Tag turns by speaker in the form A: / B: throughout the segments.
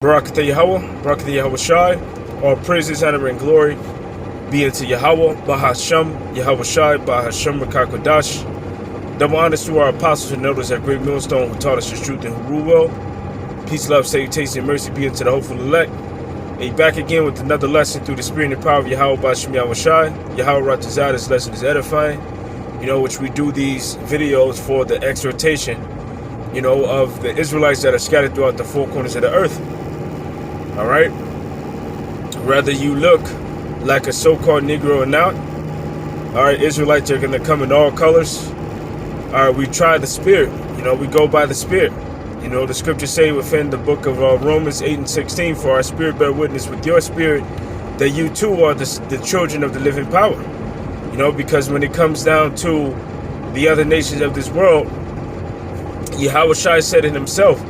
A: Barakatah Yahweh, Barakatah Yahweh Shai, all praises, honor, and glory be unto Yahweh, Bahasham, Yahweh Shai, Bahasham, Rakakodash. Double honors to our apostles and elders at Great Millstone who taught us the truth and who rule well. Peace, love, salutation, and mercy be unto the hopeful elect. And back again with another lesson through the spirit and power of Yahweh, Bahasham, Yahweh Shai. Yahweh Ratazah, this lesson is edifying, which we do these videos for the exhortation, of the Israelites that are scattered throughout the four corners of the earth. All right. Whether you look like a so-called Negro or not, all right, Israelites are going to come in all colors. All right, we try the spirit. We go by the spirit. The scriptures say within the book of Romans 8 and 16, for our spirit bear witness with your spirit that you too are the children of the living power. Because when it comes down to the other nations of this world, Yahweh Shai said it himself.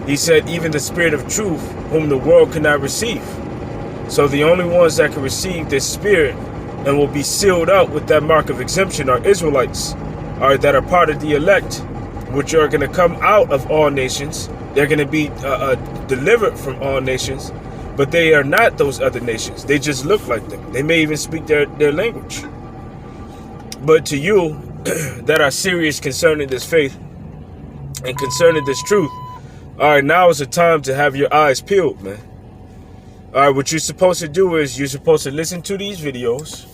A: He said, even the spirit of truth, whom the world cannot receive. So the only ones that can receive this spirit and will be sealed up with that mark of exemption are Israelites, that are part of the elect, which are going to come out of all nations. They're going to be delivered from all nations, but they are not those other nations. They just look like them. They may even speak their language. But to you that are serious concerning this faith and concerning this truth, all right, now is the time to have your eyes peeled, man. All right, what you're supposed to do is you're supposed to listen to these videos.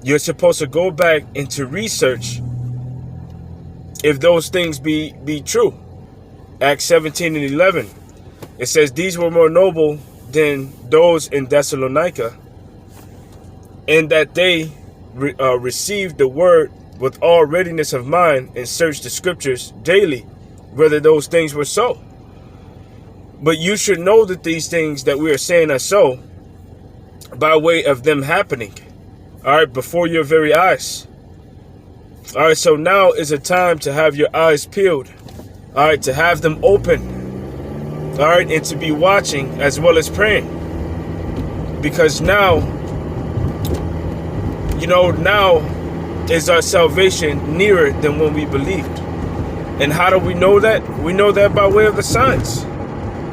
A: You're supposed to go back and to research if those things be true. Acts 17 and 11. It says, these were more noble than those in Thessalonica, and that they received the word with all readiness of mind and searched the scriptures daily, whether those things were so. But you should know that these things that we are saying are so by way of them happening, all right, before your very eyes. All right, so now is a time to have your eyes peeled, all right, to have them open, all right, and to be watching as well as praying. Because now, now is our salvation nearer than when we believed. And how do we know that? We know that by way of the signs.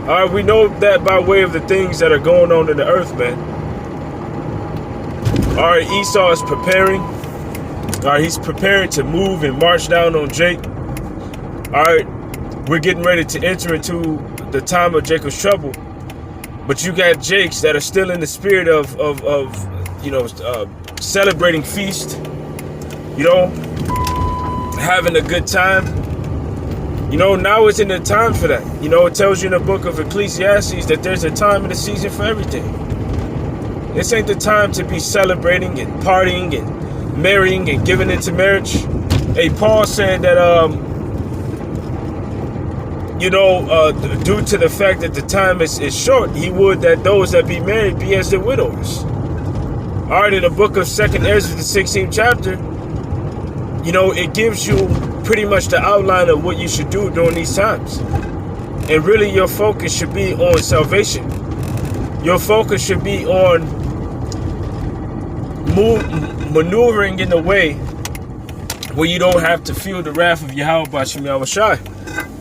A: All right, we know that by way of the things that are going on in the earth, man. All right, Esau is preparing. All right, he's preparing to move and march down on Jake. All right, we're getting ready to enter into the time of Jacob's trouble. But you got Jakes that are still in the spirit of celebrating feast, having a good time. Now isn't the time for that. It tells you in the book of Ecclesiastes that there's a time and a season for everything. This ain't the time to be celebrating and partying and marrying and giving into marriage. Hey, Paul said that, due to the fact that the time is short, he would that those that be married be as their widows. All right, in the book of 2nd Ezra, the 16th chapter, it gives you pretty much the outline of what you should do during these times. And really your focus should be on salvation. Your focus should be on maneuvering in a way where you don't have to feel the wrath of Yahweh Bashim Yahweh Shai.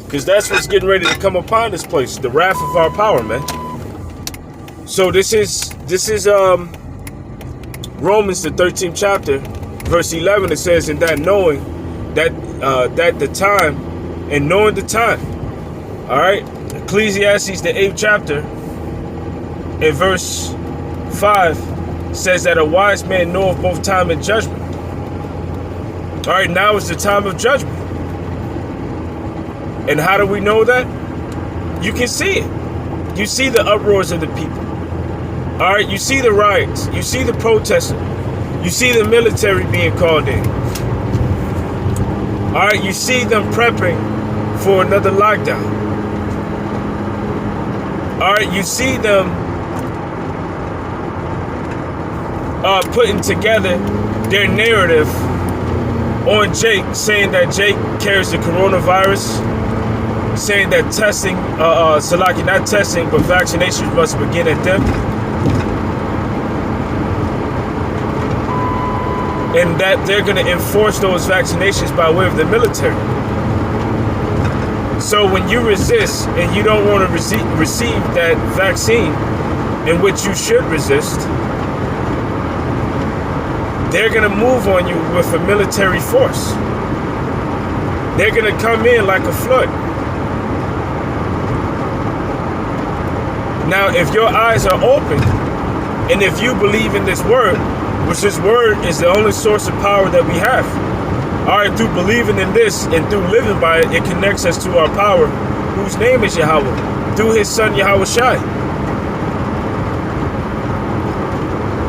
A: Because that's what's getting ready to come upon this place, the wrath of our power, man. So this is Romans, the 13th chapter, verse 11. It says, in that knowing that the time, and knowing the time. All right, Ecclesiastes, the 8th chapter, in verse 5, says that a wise man knoweth both time and judgment. All right, now is the time of judgment. And how do we know that? You can see it. You see the uproars of the people. All right, you see the riots. You see the protesting. You see the military being called in. All right, you see them prepping for another lockdown. All right, you see them putting together their narrative on Jake, saying that Jake carries the coronavirus, saying that testing, Salaki, not testing, but vaccinations must begin at them. And that they're going to enforce those vaccinations by way of the military. So when you resist and you don't want to receive that vaccine in which you should resist, they're going to move on you with a military force. They're going to come in like a flood. Now, if your eyes are open, and if you believe in this word, which this word is the only source of power that we have, all right, through believing in this and through living by it, it connects us to our power, whose name is Yahweh, through his son Yahweh Shai.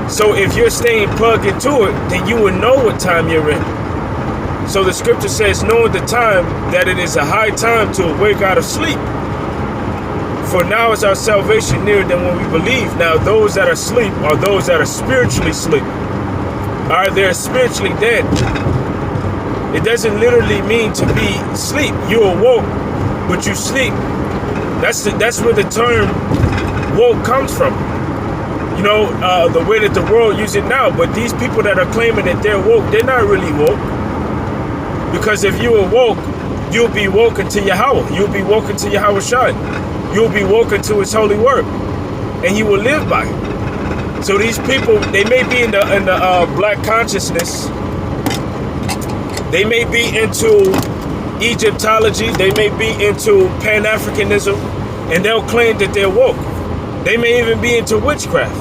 A: So if you're staying plugged into it, then you will know what time you're in. So the scripture says, knowing the time, that it is a high time to awake out of sleep. For now is our salvation nearer than when we believe. Now those that are asleep are those that are spiritually asleep. All right, they're spiritually dead. It doesn't literally mean to be asleep. You awoke, but you sleep. That's where the term woke comes from. You know, the way that the world uses it now. But these people that are claiming that they're woke, they're not really woke. Because if you awoke, you'll be woken to Yahweh. You'll be woken to Yahweh Shai. You'll be woken to his holy word. And you will live by it. So these people, they may be in the black consciousness. They may be into Egyptology. They may be into Pan-Africanism. And they'll claim that they're woke. They may even be into witchcraft.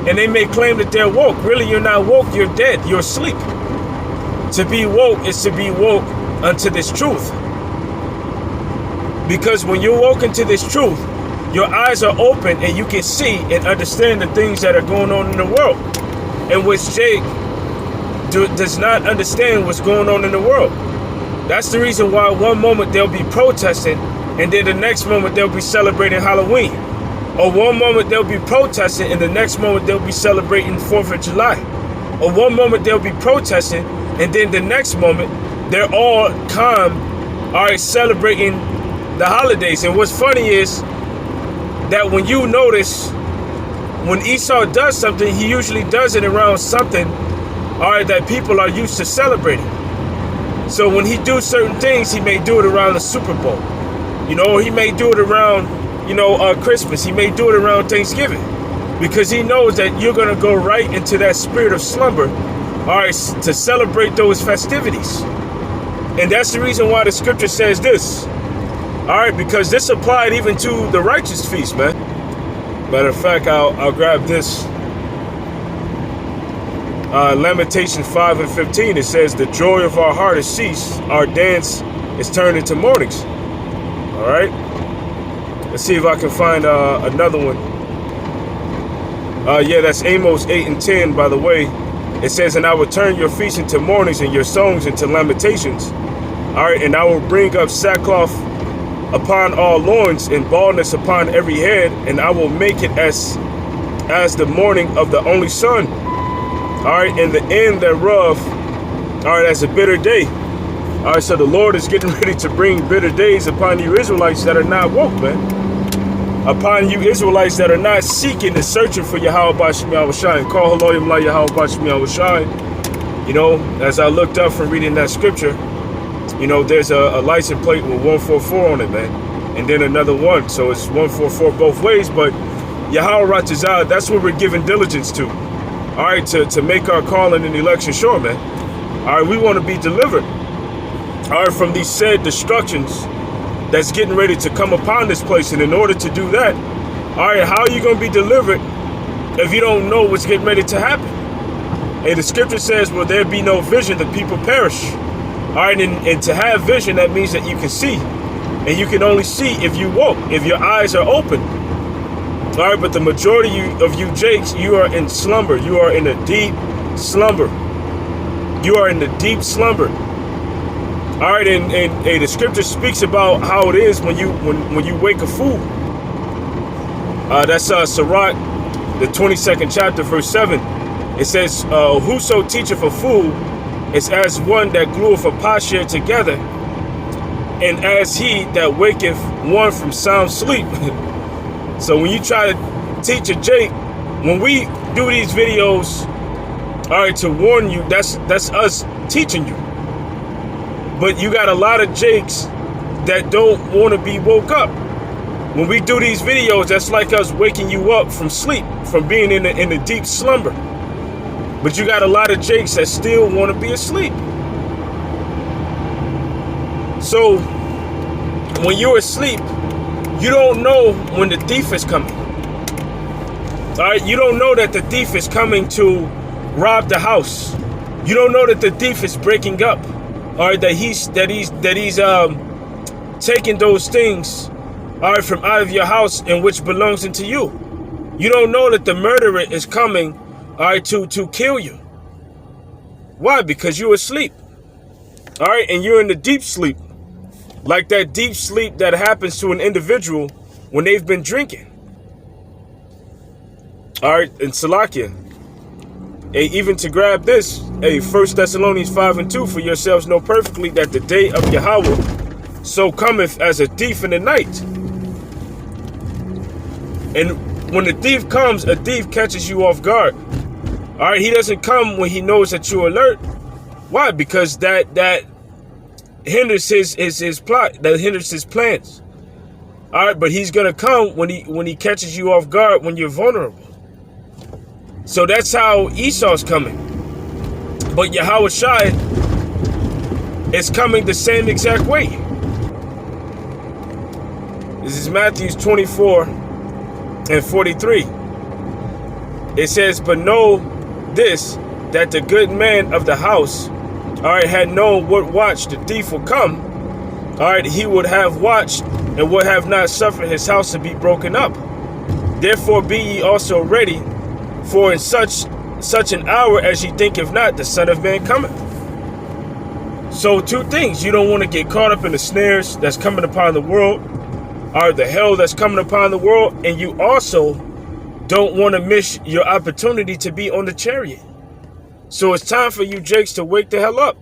A: And they may claim that they're woke. Really, you're not woke. You're dead. You're asleep. To be woke is to be woke unto this truth. Because when you're woken to this truth, your eyes are open and you can see and understand the things that are going on in the world. In which Jake does not understand what's going on in the world. That's the reason why one moment they'll be protesting and then the next moment they'll be celebrating Halloween. Or one moment they'll be protesting and the next moment they'll be celebrating 4th of July. Or one moment they'll be protesting and then the next moment they're all calm, all right, celebrating the holidays. And what's funny is that when you notice, when Esau does something, he usually does it around something, all right, that people are used to celebrating. So when he do certain things, he may do it around the Super Bowl, you know, or he may do it around, you know, Christmas. He may do it around Thanksgiving, because he knows that you're going to go right into that spirit of slumber, all right, to celebrate those festivities. And that's the reason why the scripture says this. All right, because this applied even to the righteous feast, man. Matter of fact, I'll grab this. Lamentations 5:15, it says, the joy of our heart has ceased. Our dance is turned into mournings. All right. Let's see if I can find another one. Yeah, that's Amos 8:10, by the way. It says, and I will turn your feasts into mournings and your songs into lamentations. All right, and I will bring up sackcloth upon all loins and baldness upon every head, and I will make it as the morning of the only son. All right, and the end thereof, all right, as a bitter day. All right, so the Lord is getting ready to bring bitter days upon you Israelites that are not woke, man. Upon you Israelites that are not seeking and searching for Yahweh Bashim Yahweh Shai and call Haloyim La Yahweh Bashim Yahweh Shai. You know, as I looked up from reading that scripture, you know, there's a license plate with 144 on it, man. And then another one. So it's 144 both ways. But Yahweh Ratazah, that's what we're giving diligence to. All right, to make our calling and election sure, man. All right, we want to be delivered. All right, from these said destructions that's getting ready to come upon this place. And in order to do that, all right, how are you going to be delivered if you don't know what's getting ready to happen? And the scripture says, will there be no vision, the people perish. All right, and to have vision, that means that you can see. And you can only see if you woke, if your eyes are open. All right, but the majority of you Jakes, you are in slumber. You are in a deep slumber. You are in the deep slumber. All right, and the scripture speaks about how it is when you wake a fool. That's Sirach, the 22nd chapter, verse 7. It says, whoso teacheth a fool is as one that glueth a potsherd together, and as he that waketh one from sound sleep. So when you try to teach a Jake, when we do these videos, all right, to warn you, that's us teaching you. But you got a lot of Jakes that don't want to be woke up. When we do these videos, that's like us waking you up from sleep, from being in a deep slumber. But you got a lot of jakes that still want to be asleep. So when you're asleep, you don't know when the thief is coming. All right, you don't know that the thief is coming to rob the house. You don't know that the thief is breaking up, or that he's taking those things, all right, from out of your house and which belongs into you. You don't know that the murderer is coming, all right, to kill you. Why? Because you're asleep. All right, and you're in the deep sleep, like that deep sleep that happens to an individual when they've been drinking. All right, and Salakia. Hey, even to grab this, 1 Thessalonians 5:2, for yourselves know perfectly that the day of Yahweh so cometh as a thief in the night. And when the thief comes, a thief catches you off guard. All right, he doesn't come when he knows that you're alert. Why? Because that hinders his plot, that hinders his plans. All right, but he's gonna come when he catches you off guard when you're vulnerable. So that's how Esau's coming. But Yahawashi is coming the same exact way. This is Matthew 24:43. It says, but know this, that the good man of the house, all right, had known what watch the thief would come, all right, he would have watched and would have not suffered his house to be broken up. Therefore be ye also ready, for in such an hour as ye thinketh not, the Son of Man cometh. So two things: you don't want to get caught up in the snares that's coming upon the world, or the hell that's coming upon the world, and you also don't want to miss your opportunity to be on the chariot. So it's time for you jakes to wake the hell up.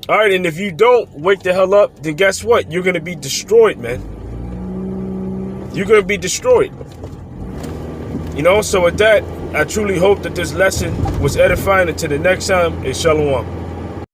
A: All right, and if you don't wake the hell up, then guess what? You're going to be destroyed, man. You're going to be destroyed. You know, so with that, I truly hope that this lesson was edifying. Until the next time, Shalom.